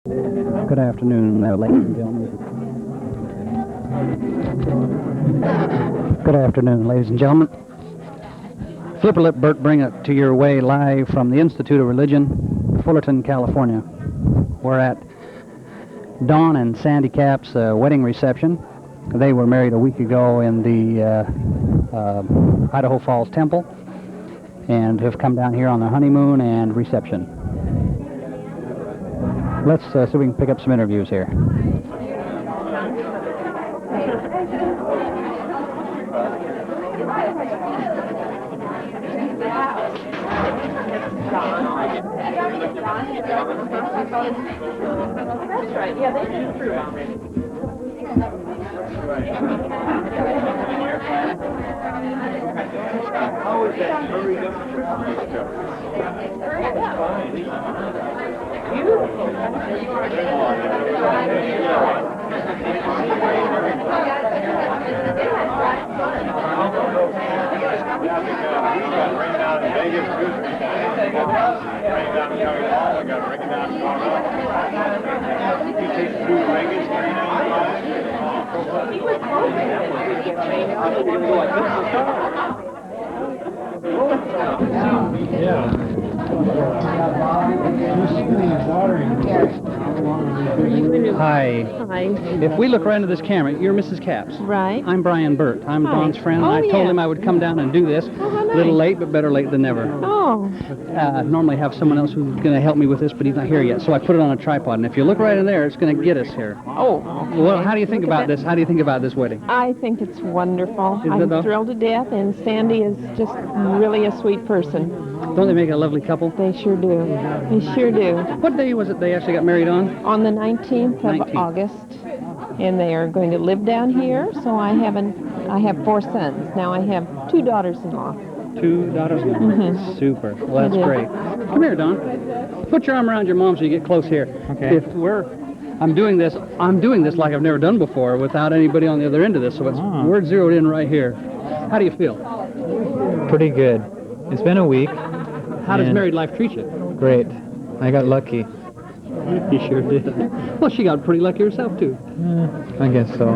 Good afternoon, ladies and gentlemen. Good afternoon, ladies and gentlemen. Flipper Lip Bert bring it to your way live from the Institute of Religion, Fullerton, California. We're at Dawn and Sandi Cap's wedding reception. They were married a week ago in the Idaho Falls Temple and have come down here on their honeymoon and reception. Let's see if we can pick up some interviews here. That's right. Yeah, they did approve already. How is that hurried up beautiful. Rain down in Vegas, rain down in California, got rain down in Colorado. He takes through Vegas, rain He was hoping that we would get rain. Yeah. Hi. Hi. If we look right into this camera, you're Mrs. Capps. Right. I'm Brian Burt. I'm Hi. Dawn's friend. Oh, I told yeah. him I would come down and do this. Oh, how A little nice. late, but better late than never. Oh. Normally have someone else who's going to help me with this, but he's not here yet. So I put it on a tripod, and if you look right in there, it's going to get us here. Oh. Well, how do you think Look at about that. this? How do you think about this wedding? I think it's wonderful. Isn't it, I'm though? thrilled to death, and Sandi is just really a sweet person. Don't they make a lovely couple? They sure do. They sure do. What day was it they actually got married on? On the 19th of 19th. August, and they are going to live down here. So I have 4 sons. Now I have 2 daughters-in-law. 2 daughters. Mhm. Super. Well, that's It is. great. Come here, Don. Put your arm around your mom so you get close here. Okay. I'm doing this like I've never done before without anybody on the other end of this. So we're zeroed in right here. How do you feel? Pretty good. It's been a week. How does And- married life treat you? Great. I got lucky. You sure did. Well, she got pretty lucky herself, too. I guess so.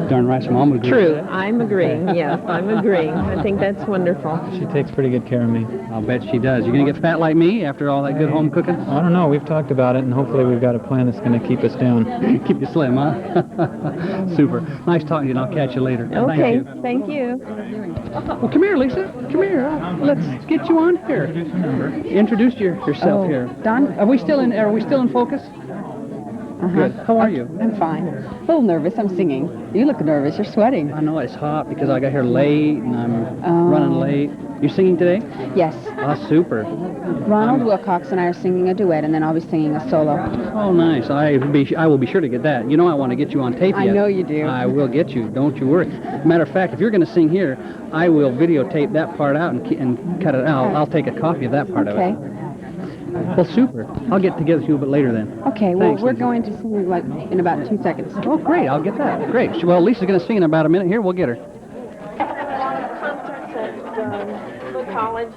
Darn right, your mom would agree. True. I'm agreeing. Yes, I'm agreeing. I think that's wonderful. She takes pretty good care of me. I'll bet she does. You going to get fat like me after all that good home cooking? I don't know. We've talked about it, and hopefully we've got a plan that's going to keep us down. Keep you slim, huh? Super. Nice talking to you, and I'll catch you later. Okay. Thank you. Thank you. Well, come here, Lisa. Come here. Let's get you on here. Introduce yourself here. Don? Are we still in focus? Good. How are you? I'm fine. A little nervous. I'm singing. You look nervous. You're sweating. I know it's hot because I got here late and I'm running late. You singing today? Yes. Ah, super. Ronald Wilcox and I are singing a duet, and then I'll be singing a solo. Oh, nice. I will be sure to get that. You know I want to get you on tape I yet. know you do. I will get you. Don't you worry. Matter of fact, if you're going to sing here, I will videotape that part out and cut it out. I'll take a copy of that part of Okay. it. Well, super. I'll get together with you a bit later then. Okay. Well, Thanks, we're Lisa. going to sing like in about 2 seconds. Oh, great. I'll get that. Great. Well, Lisa's going to sing in about a minute here. We'll get her. Concerts at the college.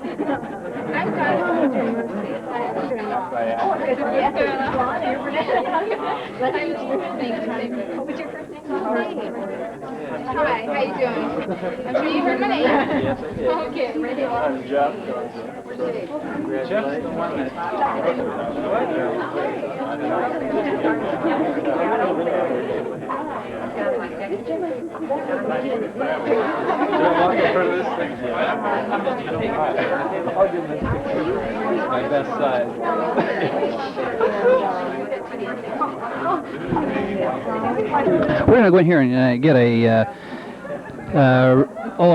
What's your first name? Hi, how you doing? I'm sure you heard my name. Yes, I did. Okay, ready? I'm Jeff. Jeff's the one that... Walk in front of this thing. I'll give this picture. My best side. We're going to go in here and get an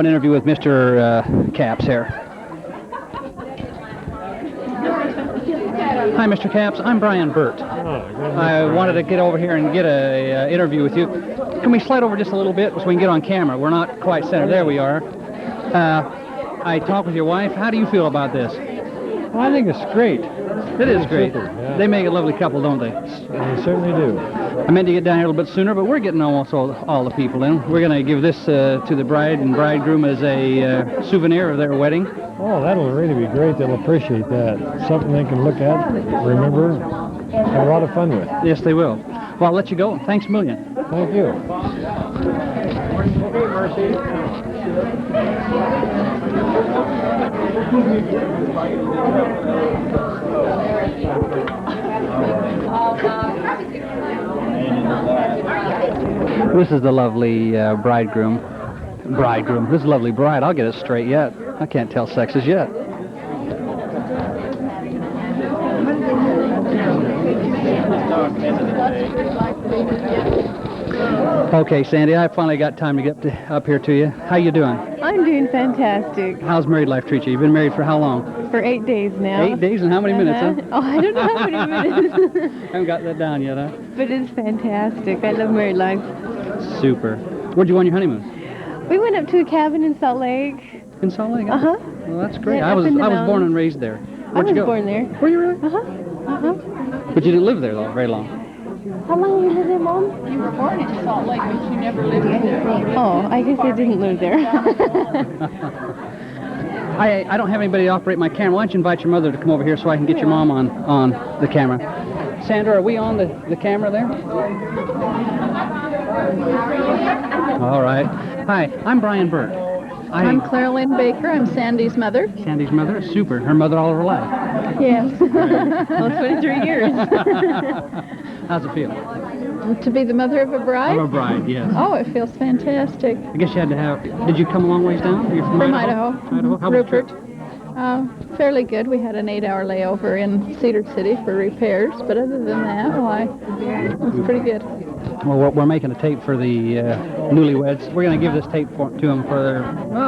interview with Mr. Capps here. Hi, Mr. Capps. I'm Brian Burt. I wanted to get over here and get an interview with you. Can we slide over just a little bit so we can get on camera? We're not quite centered. There we are. I talked with your wife. How do you feel about this? Well, I think it's great. It is great. Super, yeah. They make a lovely couple, don't they? They certainly do. I meant to get down here a little bit sooner, but we're getting almost all the people in. We're going to give this to the bride and bridegroom as a souvenir of their wedding. Oh, that'll really be great. They'll appreciate that. Something they can look at, remember. have a lot of fun with. Yes, they will. Well, I'll let you go. Thanks a million. Thank you. Okay, Mercy. This is the lovely bridegroom. Bridegroom. This is a lovely bride. I'll get it straight yet. I can't tell sexes yet. Okay, Sandy, I finally got time to get up here to you. How you doing? I'm doing fantastic. How's married life treat you? You've been married for how long? For 8 days now. 8 days and how many minutes, huh? Oh, I don't know how many minutes. Haven't got that down yet, huh? But it's fantastic. I love married life. Super. Where'd you go on your honeymoon? We went up to a cabin in Salt Lake. In Salt Lake? Uh-huh. Well, that's great. Yeah, I up was in the born mountains. and raised there. I Where'd you was go? born there. Were you really? Uh-huh. Uh-huh. But you didn't live there very long. How long have you lived there, Mom? You were born in Salt Lake, but you never lived there. Oh, I guess I didn't live there. I don't have anybody to operate my camera. Why don't you invite your mother to come over here so I can get your mom on the camera. Sandra, are we on the camera there? All right. Hi, I'm Brian Burt. I'm Claire Lynn Baker. I'm Sandy's mother. Sandy's mother? Super. Her mother all her life. Yes. Well, 23 years. How's it feel? To be the mother of a bride? I'm a bride, yes. Oh, it feels fantastic. I guess you had to have... Did you come a long ways down? You're from Idaho. Idaho? How was the Rupert. trip? Fairly good. We had an 8-hour layover in Cedar City for repairs, but other than that, it was pretty good. Well, we're making a tape for the newlyweds. We're going to give this tape to them for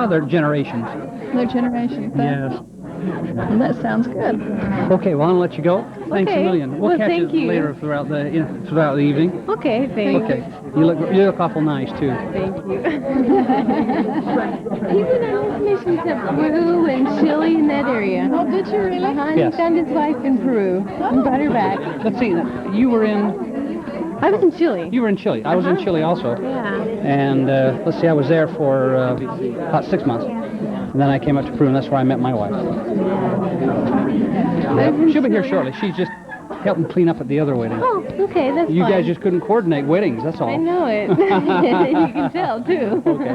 their generations. Their generation. Yes. And that sounds good. Okay, well, I'll let you go. Thanks a Okay. million. We'll Well, catch thank you. later throughout the evening. Okay, thank Okay. You look awful nice too. Thank you. Even on missions to Peru and Chile in that area. Oh, did you really? And Yes. he found his wife in Peru and brought her back. Let's see. You were in I was in Chile. Chile. I was in Chile also. Yeah. And let's see, I was there for about 6 months. And then I came up to Peru, and that's where I met my wife. She'll be here shortly. She's just helping clean up at the other wedding. Oh, okay, that's You fine. guys just couldn't coordinate weddings, that's all. I know it. You can tell, too. Okay.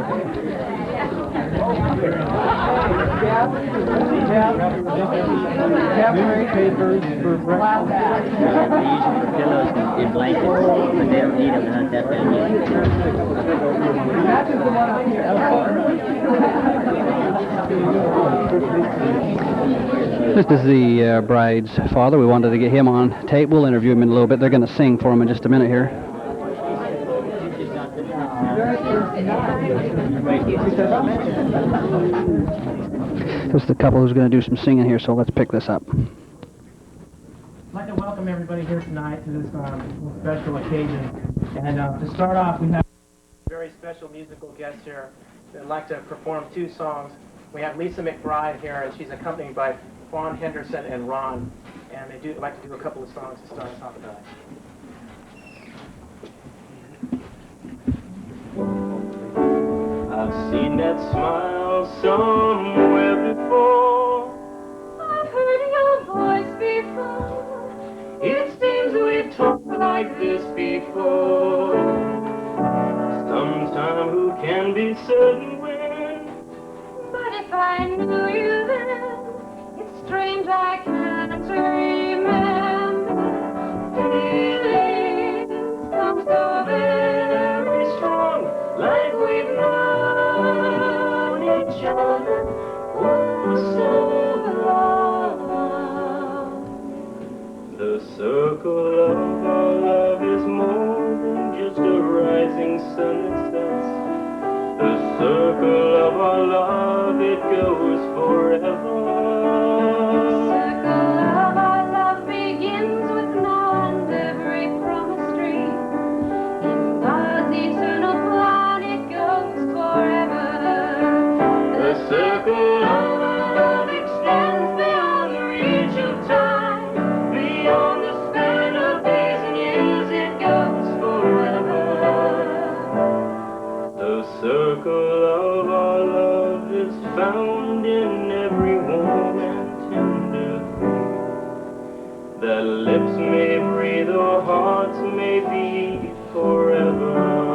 Papers for breakfast. They use them for pillows and blankets, but they don't need them to hunt that thing This is the bride's father. We wanted to get him on tape. We'll interview him in a little bit. They're going to sing for him in just a minute here. This is the couple who's going to do some singing here, so let's pick this up. I'd like to welcome everybody here tonight to this special occasion. And to start off, we have a very special musical guest here that'd like to perform 2 songs. We have Lisa McBride here, and she's accompanied by Fawn Henderson and Ron. And they do like to do a couple of songs to start us off tonight. I've seen that smile somewhere before. I've heard your voice before. It seems we've talked like this before. Sometime who can be certain when? But if I knew you then, it's strange I can't remember. Feelings come so very strong, like we've known each other for so long. The circle of our love is more than just a rising sun that sets. The circle of our love, it goes forever. Circle of our love begins with now and every promised dream. In God's eternal plan, it goes forever. The circle of our love extends beyond the reach of time, beyond the span of days and years, it goes forever. The circle of our love is found in every warm and tender thing that lips may breathe hearts may be forever.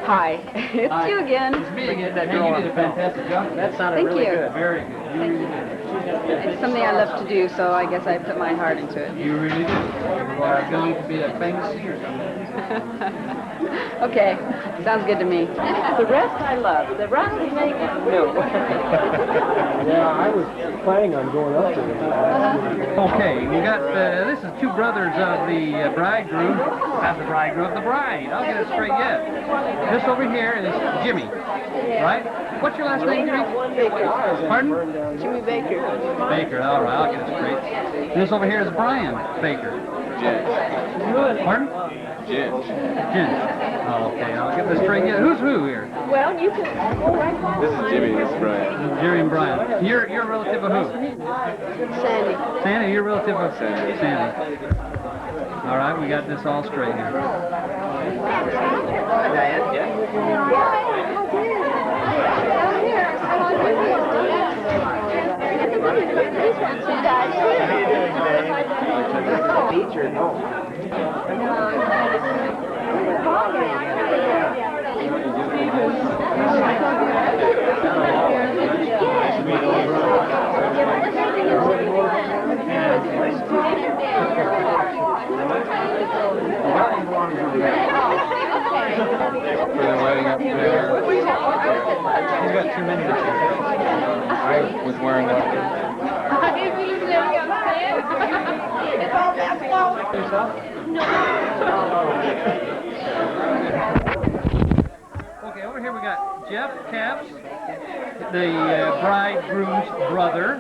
Hi, it's you again. It's me again. You did a fantastic job. That sounded Thank really you. good. Very good. You really did. It's something I love to do, so I guess I put my heart into it. You really did. You are going to be a famous singer someday. Okay, sounds good to me. The rest I love. The rest is making no. Yeah, I was planning on going up there. Okay, we got, this is two brothers of the bridegroom, not the bridegroom, of the bride. I'll get it straight yet. This over here is Jimmy, right? What's your last name, Jimmy? Pardon? Jimmy Baker. Baker, all right, I'll get it straight. This over here is Brian Baker. Pardon? Jen. Oh, okay, I'll get this straight yet. Who's who here? Well, you can go right on. This is Jimmy, this is Brian. Jerry and Brian. You're a relative of who? Sandy. Sandy, you're a relative of Sandy. All right, we got this all straight here. up there. He's got too many to choose. I was wearing one. Okay, over here we got Jeff Capps, the bridegroom's brother,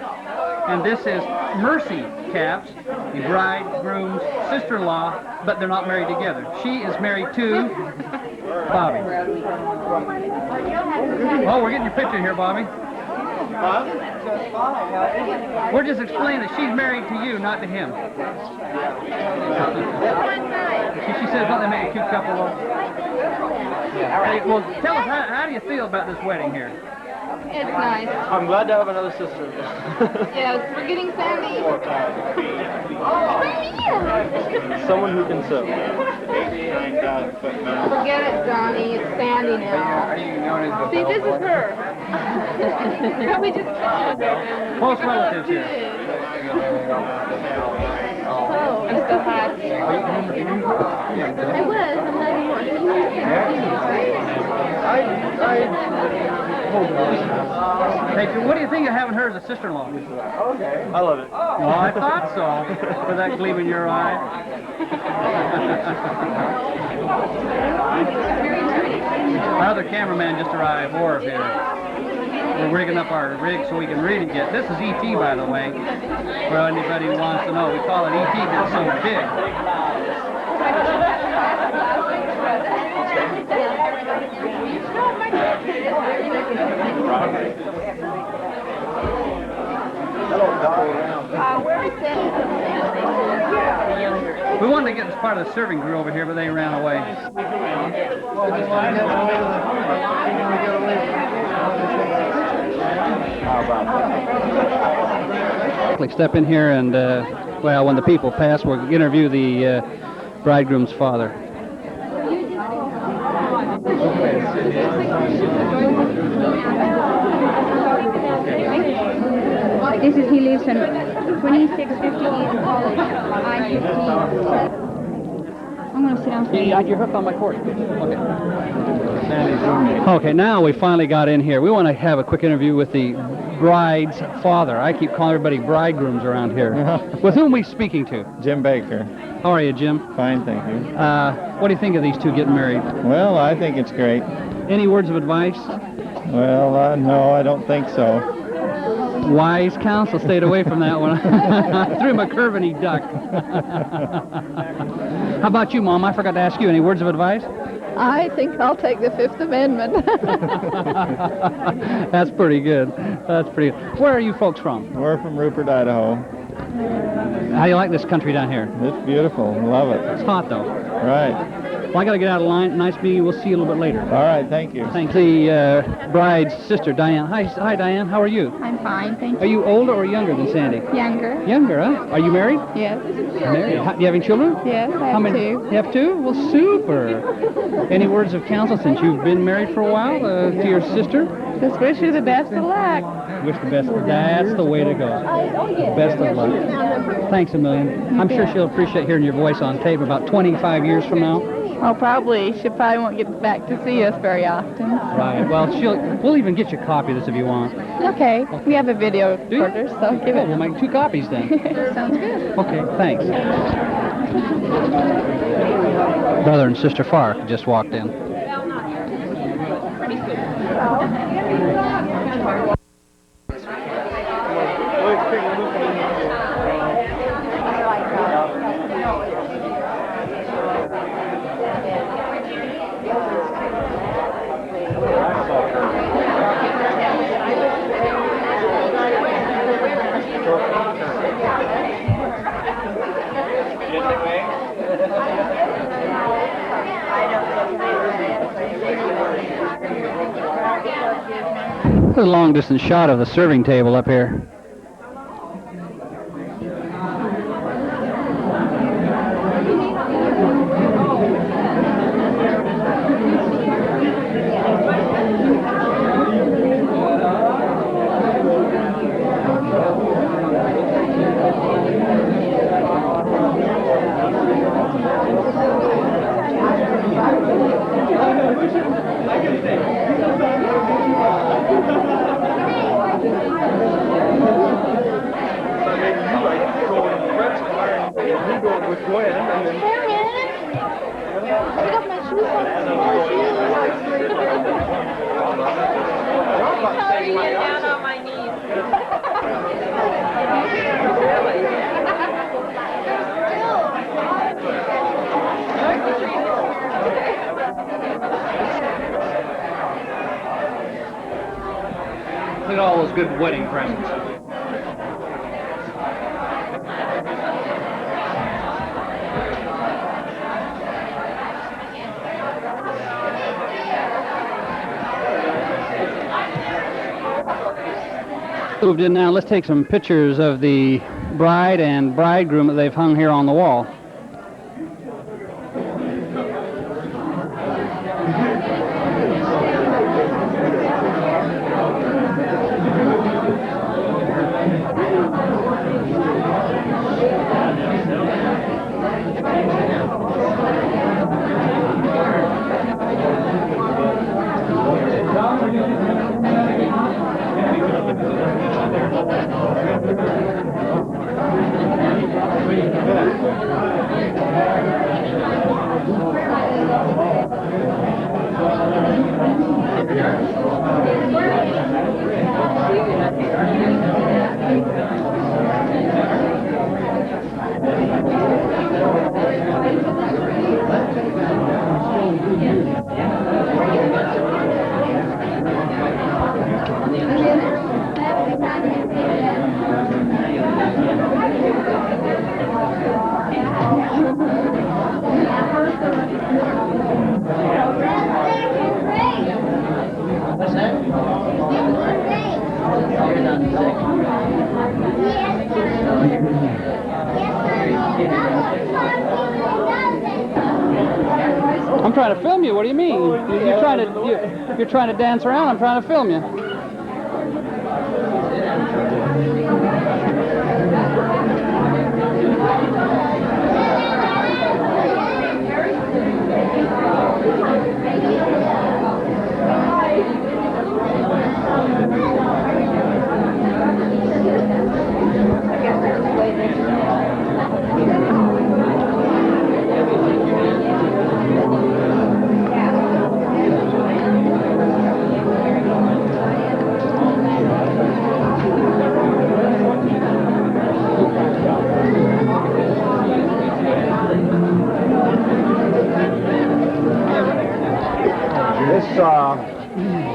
and this is Mercy Capps, the bridegroom's sister-in-law, but they're not married together. She is married to Bobby. Oh, we're getting your picture here, Bobby. We're just explaining that she's married to you, not to him. She said, don't they make a cute couple? Hey, well, tell us, how do you feel about this wedding here? It's nice. I'm glad to have another sister. Yes, we're getting Sandy. Someone who can sew. Forget it, Johnny. It's Sandy now. See, this is her. We just Close relatives here. I'm so hot. I was. I'm not anymore. Hey, what do you think of having her as a sister-in-law? I love it. Well, I thought so, with that gleam in your eye. Our other cameraman just arrived, Orv here. We're rigging up our rig so we can really get. This is E.T., by the way, for anybody who wants to know. We call it E.T. because it's so big. We wanted to get this part of the serving crew over here, but they ran away. Step in here and, well, when the people pass, we'll interview the bridegroom's father. This is, he lives in 2650 East College, I-15. I'm going to sit down. Yeah, you're hooked on my cord. Okay. Okay, now we finally got in here. We want to have a quick interview with the bride's father. I keep calling everybody bridegrooms around here. With whom are we speaking to? Jim Baker. How are you, Jim? Fine, thank you. What do you think of these two getting married? Well, I think it's great. Any words of advice? Well, no, I don't think so. Wise counsel stayed away from that one. I threw him a curve and he ducked. How about you, Mom? I forgot to ask you. Any words of advice? I think I'll take the Fifth Amendment. That's pretty good. That's pretty good. Where are you folks from? We're from Rupert, Idaho. How do you like this country down here? It's beautiful. Love it. It's hot, though. Right. Well, I got to get out of line. Nice meeting you. We'll see you a little bit later. All right, thank you. Thanks. The bride's sister, Diane. Hi, Diane. How are you? I'm fine, thank Are you older or younger than Sandy? Younger. Younger, huh? Are you married? Yes. Married. Do you have any children? Yes, I How have many? two. You have two? Well, super. Any words of counsel since you've been married for a while to your sister? Just wish you the best of luck. Wish the best. That's the way to go. Best of luck. Thanks a million. I'm sure she'll appreciate hearing your voice on tape about 25 years from now. Oh, probably. She probably won't get back to see us very often. Right. Well, we'll even get you a copy of this if you want. Okay. We have a video recorder, so give it. We'll make 2 copies then. Sounds good. Okay, thanks. Brother and Sister Farr just walked in. This is a long-distance shot of the serving table up here. Down on my knees. Look at all those good wedding presents. Moved in now. Let's take some pictures of the bride and bridegroom that they've hung here on the wall. I'm trying to film you. What do you mean? You're trying to dance around. I'm trying to film you.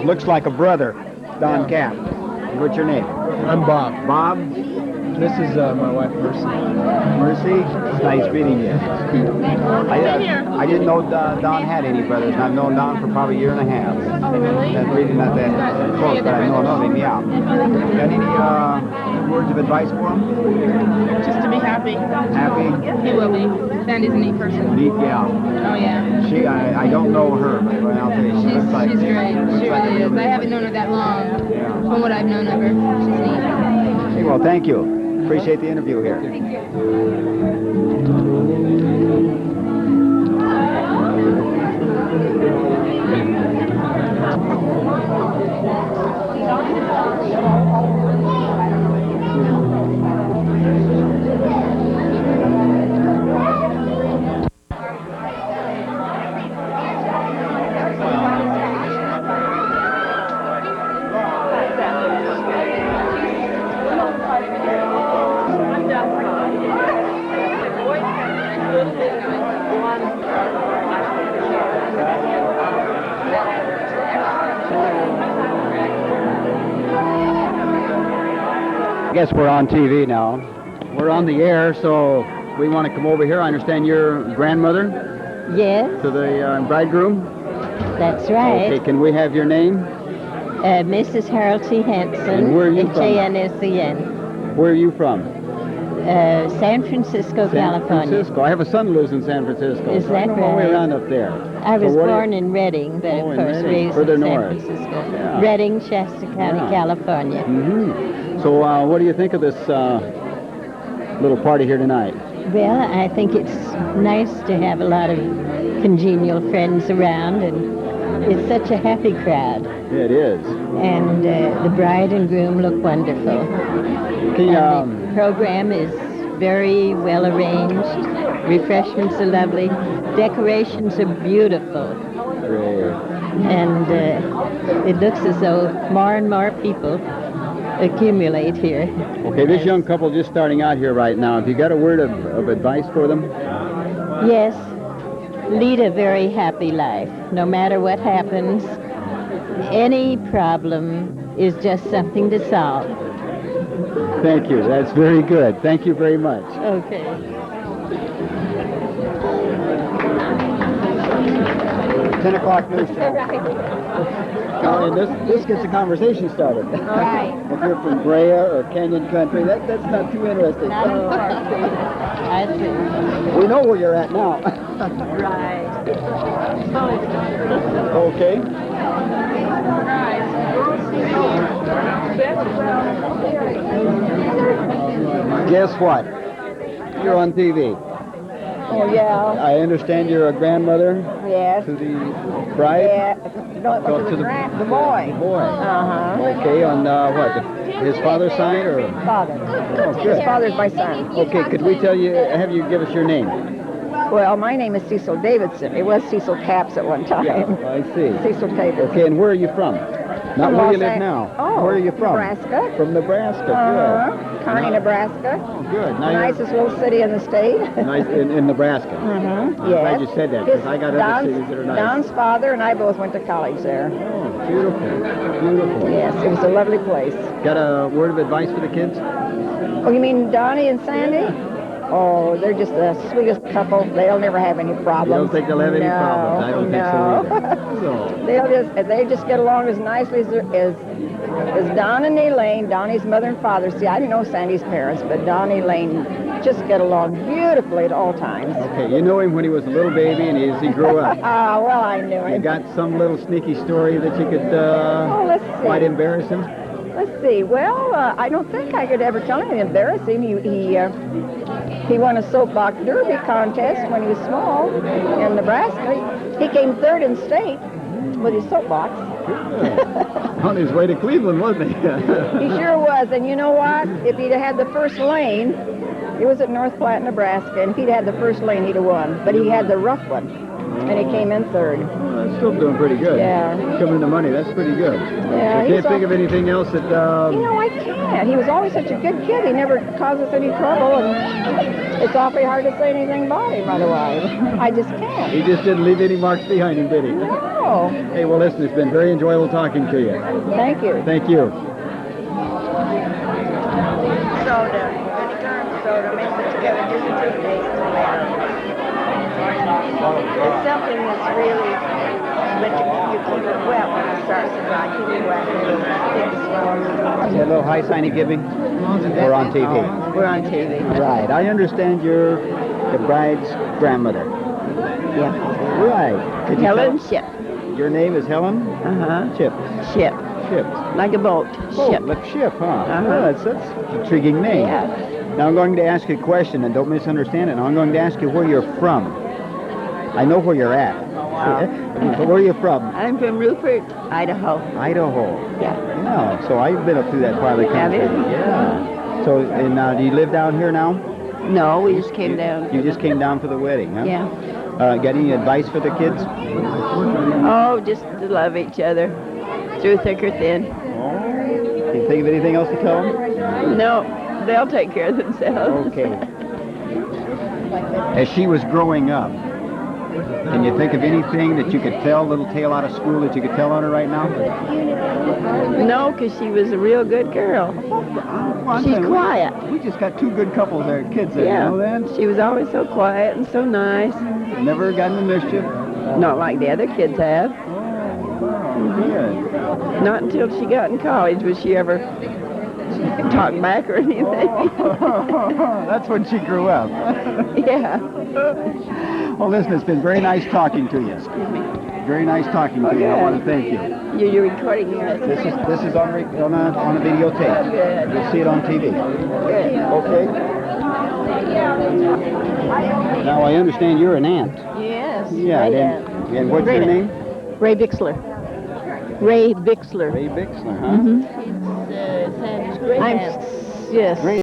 Looks like a brother, Don Cap. What's your name? I'm Bob. Bob? This is my wife, Mercy. Mercy? It's nice meeting you. I didn't know Don had any brothers, and I've known Don for probably a year and a half. Oh, really? That's really not that close, but I know of him, yeah. Got any words of advice for him? Just to be happy. Happy? He will be. Sandy's a neat person. Neat, yeah. Oh, yeah. I don't know her, but I'll tell you, she looks like... She's great. She really is. I haven't known her that long. Yeah. From what I've known of her, she's neat. Well, thank you. Appreciate the interview here. Thank you. I guess we're on TV now. We're on the air, so we want to come over here. I understand you're grandmother Yes, to the bridegroom. that's right. Okay, can we have your name? Mrs. Harold T. Hanson. And where are you from? HANSEN. Where are you from? San Francisco, San California. Francisco. I have a son who lives in San Francisco. Is so I that know my way right? around up there. I was So what do born in Redding, but Oh, of in course Redding. raised Further in San north. Francisco. Yeah. Redding, Shasta County, Yeah. California. Mm-hmm. So what do you think of this little party here tonight? Well, I think it's nice to have a lot of congenial friends around, and it's such a happy crowd. It is. And the bride and groom look wonderful. The, And the program is very well arranged, Refreshments are lovely. Decorations are beautiful. Great. And it looks as though more and more people accumulate here. Okay, this young couple just starting out here right now. Have you got a word of advice for them? Yes, lead a very happy life. No matter what happens, any problem is just something to solve. Thank you. That's very good. Thank you very much. Okay. 10 o'clock news channel. And this gets the conversation started. Right. If you're from Brea or Canyon Country, that's not too interesting. I see. We know where you're at now. Right. Okay. Guess what? You're on TV. Oh, yeah. I understand you're a grandmother Yes. to the bride? Yeah. No, it Oh, was to the boy. Boy. Uh-huh. Okay, on what? His father's side or? Father. Oh, good. His father's my son. Okay, could we have you give us your name? Well, my name is Cecil Davidson. It was Cecil Capps at one time. Yeah, I see. Cecil Davidson. Okay, and where are you from? Not From where you Los live An- now. Oh, Where are you from? Nebraska. From Nebraska, Kearney, good. Nebraska. Oh, good. Now Nicest little city in the state. nice in Nebraska. Mm-hmm. I'm glad you said that, because I got other Don's, cities that are nice. Don's father and I both went to college there. Oh, beautiful. Beautiful. Yes, it was a lovely place. Got a word of advice for the kids? Oh, you mean Donnie and Sandy? Oh, they're just the sweetest couple. They'll never have any problems. You don't think they'll have any problems? I don't think so either. So. They just get along as nicely as Don and Elaine, Donnie's mother and father. See, I didn't know Sandy's parents, but Don and Elaine just get along beautifully at all times. Okay, you know him when he was a little baby and as he grew up. Ah, well, I knew him. You got some little sneaky story that you could let's see. might embarrass him? Let's see. Well, I don't think I could ever tell him to embarrass him. He won a soapbox derby contest when he was small in Nebraska. He came third in state with his soapbox. On his way to Cleveland, wasn't he? He sure was. And you know what? If he'd had the first lane, it was at North Platte, Nebraska, and if he'd had the first lane, he'd have won. But he had the rough one, and he came in third. Well, that's still doing pretty good. Yeah. Coming to money, that's pretty good. Yeah, You can't think of anything else that... You know, I can't. He was always such a good kid. He never caused us any trouble, and it's awfully hard to say anything about him otherwise. I just can't. He just didn't leave any marks behind him, did he? No. Hey, well, listen, it's been very enjoyable talking to you. Thank you. Thank you. Soda, vinegar and soda, mix it together, just a toothpaste. It's something that's really, but you keep it wet when it starts to dry. Keep it wet. Is that a little high sign of giving? We're on TV. We're on TV. Right. I understand you're the bride's grandmother. Yeah. Right. Could you Helen tell- Ship. Your name is Helen? Uh-huh. Chip. Ship. Ship. Like a boat. Ship. Like ship, huh? Uh-huh. Well, that's an intriguing name. Yeah. Now I'm going to ask you a question, and don't misunderstand it. Now I'm going to ask you where you're from. I know where you're at. But where are you from? I'm from Rupert, Idaho. Idaho. Yeah. Yeah. So I've been up through that part of the Have country. you? Yeah. So, and do you live down here now? No, we just came down. You just came down for the wedding, huh? Yeah. Got any advice for the kids? Oh, just to love each other, through thick or thin. Can you think of anything else to tell them? No, they'll take care of themselves. Okay. As she was growing up, can you think of anything that you could tell, little tale out of school that you could tell on her right now? No, because she was a real good girl. Well, She's quiet. We just got two good couples there, kids there, Yeah. you know that? She was always so quiet and so nice. Never got into mischief? Not like the other kids have. Good. Not until she got in college would she ever talk back or anything. That's when she grew up. Yeah. Well, listen, it's been very nice talking to you. Very nice talking to you. I want to thank you. You're recording yours. This is on a videotape. Good. You'll see it on TV. Good. Okay. Now I understand you're an aunt. Yes. Yeah. And what's your name? Ray Bixler. Ray Bixler. Ray Bixler, huh? Mm-hmm. I'm, yes. Great.